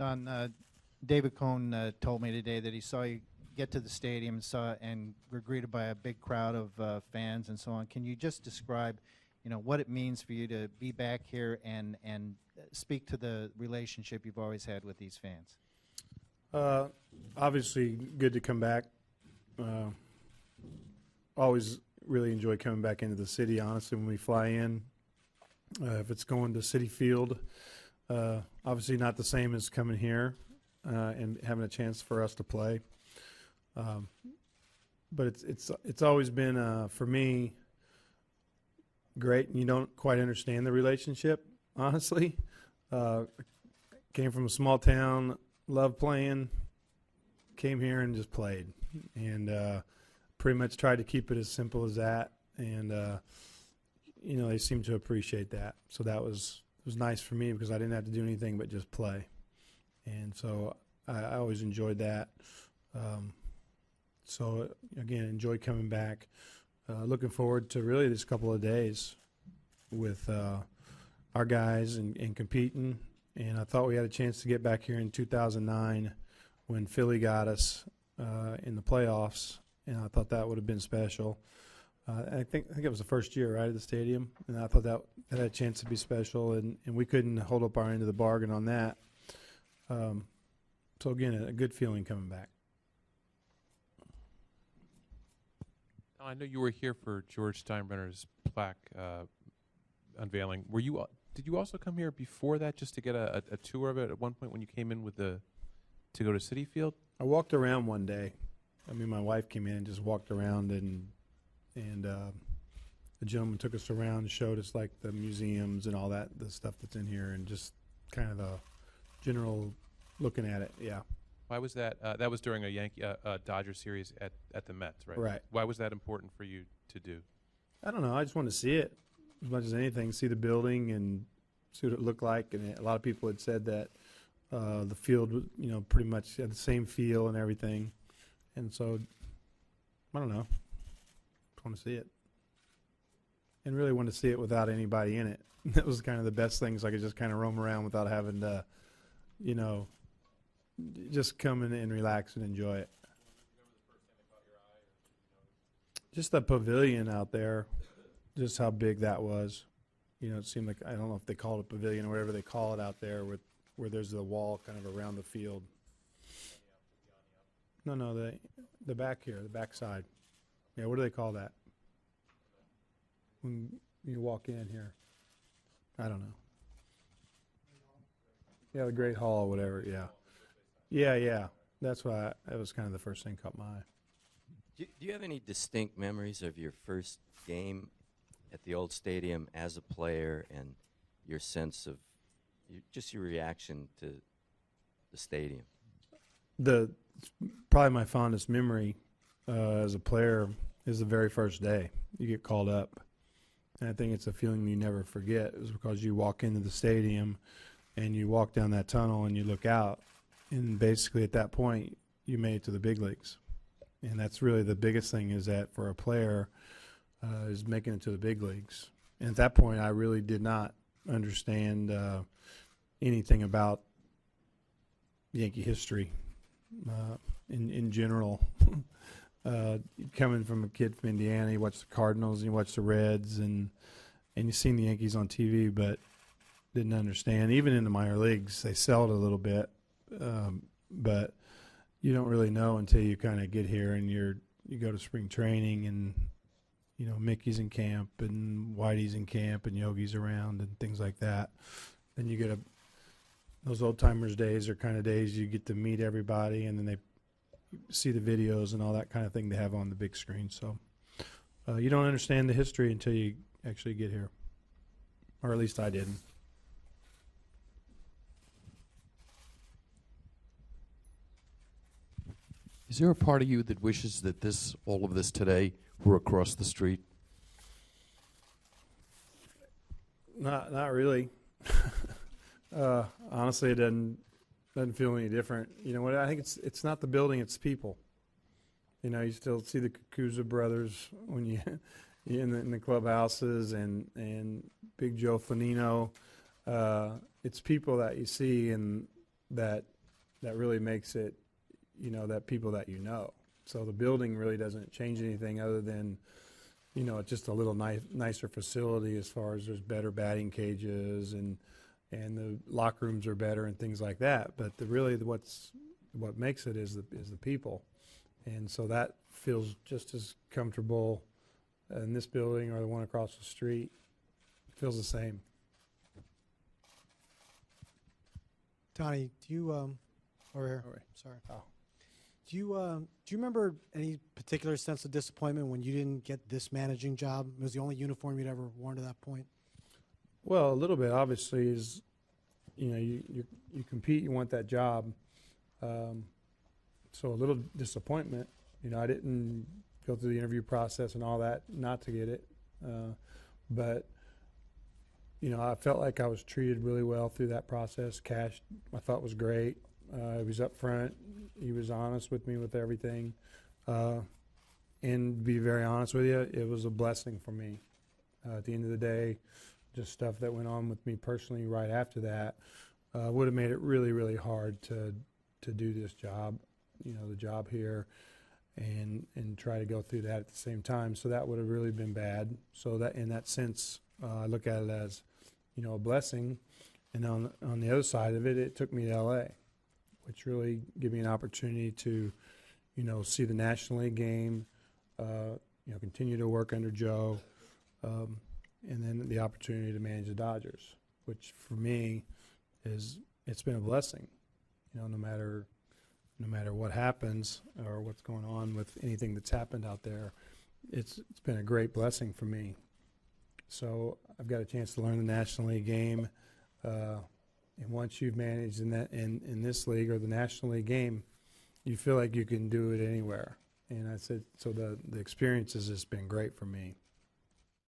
Don, David Cohn told me today that he saw you get to the stadium and were greeted by a big crowd of fans and so on. Can you just describe, what it means for you to be back here and speak to the relationship you've always had with these fans? Obviously, good to come back. Always really enjoy coming back into the city, honestly, when we fly in. If it's going to Citi Field, obviously not the same as coming here and having a chance for us to play. But it's always been, for me, great. And you don't quite understand the relationship, honestly. Came from a small town, loved playing, came here and just played. And pretty much tried to keep it as simple as that. And, they seem to appreciate that. So that was nice for me because I didn't have to do anything but just play. And so I always enjoyed that. So, again, enjoy coming back. Looking forward to really this couple of days with our guys and competing. And I thought we had a chance to get back here in 2009 when Philly got us in the playoffs, and I thought that would have been special. I think it was the first year, right, at the stadium, and I thought that had a chance to be special, and we couldn't hold up our end of the bargain on that. So, again, a good feeling coming back. I know you were here for George Steinbrenner's plaque unveiling. Did you also come here before that just to get a tour of it at one point when you came in to go to Citi Field? I walked around one day. My wife came in and just walked around, and the gentleman took us around and showed us like the museums and all that, the stuff that's in here, and just kind of the general looking at it. Yeah. Why was that? That was during a Yankee Dodger series at the Mets, right? Right. Why was that important for you to do? I don't know. I just wanted to see it as much as anything, see the building and see what it looked like. And a lot of people had said that the field, pretty much had the same feel and everything. And so, I don't know. Just want to see it. And really want to see it without anybody in it. That was kind of the best thing, so I could just kind of roam around without having to, just come in and relax and enjoy it. Just the pavilion out there, just how big that was. It seemed like, I don't know if they call it a pavilion or whatever they call it out there, where there's the wall kind of around the field. No, the back here, the back side. Yeah, what do they call that? When you walk in here. I don't know. Yeah, the Great Hall or whatever, yeah. Yeah. That's why that was kind of the first thing caught my eye. Do you have any distinct memories of your first game at the old stadium as a player and your sense of your reaction to the stadium? Probably my fondest memory as a player is the very first day you get called up. And I think it's a feeling you never forget. It was because you walk into the stadium and you walk down that tunnel and you look out. And basically at that point, you made it to the big leagues. And that's really the biggest thing, is that for a player is making it to the big leagues. And at that point, I really did not understand anything about Yankee history in general. Coming from a kid from Indiana, you watch the Cardinals, you watch the Reds, and you've seen the Yankees on TV, but didn't understand. Even in the minor leagues, they sell it a little bit. But you don't really know until you kind of get here and you go to spring training and, Mickey's in camp and Whitey's in camp and Yogi's around and things like that. Then you get those old timers days are kind of days you get to meet everybody, and then they see the videos and all that kind of thing they have on the big screen. So you don't understand the history until you actually get here, or at least I didn't. Is there a part of you that wishes that all of this today were across the street? Not really. Honestly, it doesn't feel any different. You know what? I think it's not the building; it's people. You still see the Kukuza brothers when you're in the clubhouses, and Big Joe Flanino. It's people that you see, and that really makes it, you know, that people that you know. So the building really doesn't change anything other than, you know, it's just a little nicer facility as far as there's better batting cages and the locker rooms are better and things like that. But what makes it is the people, and so that feels just as comfortable in this building or the one across the street. It feels the same. Donnie, do you over here? All right. Sorry. Oh. Do you remember any particular sense of disappointment when you didn't get this managing job? It was the only uniform you'd ever worn to that point. Well, a little bit obviously is, you know, you compete, you want that job. So a little disappointment. You know, I didn't go through the interview process and all that not to get it. But, you know, I felt like I was treated really well through that process. Cash, I thought, was great. He was up front. He was honest with me with everything. And to be very honest with you, it was a blessing for me. At the end of the day, just stuff that went on with me personally right after that would have made it really, really hard to do this job, you know, the job here, and try to go through that at the same time. So that would have really been bad. So that in that sense, I look at it as, you know, a blessing. And on the other side of it, it took me to L.A., which really gave me an opportunity to, you know, see the National League game, you know, continue to work under Joe, and then the opportunity to manage the Dodgers, which for me it's been a blessing. You know, no matter what happens or what's going on with anything that's happened out there, it's been a great blessing for me. So I've got a chance to learn the National League game, and once you've managed in this league or the National League game, you feel like you can do it anywhere. And I said, so the experience has just been great for me.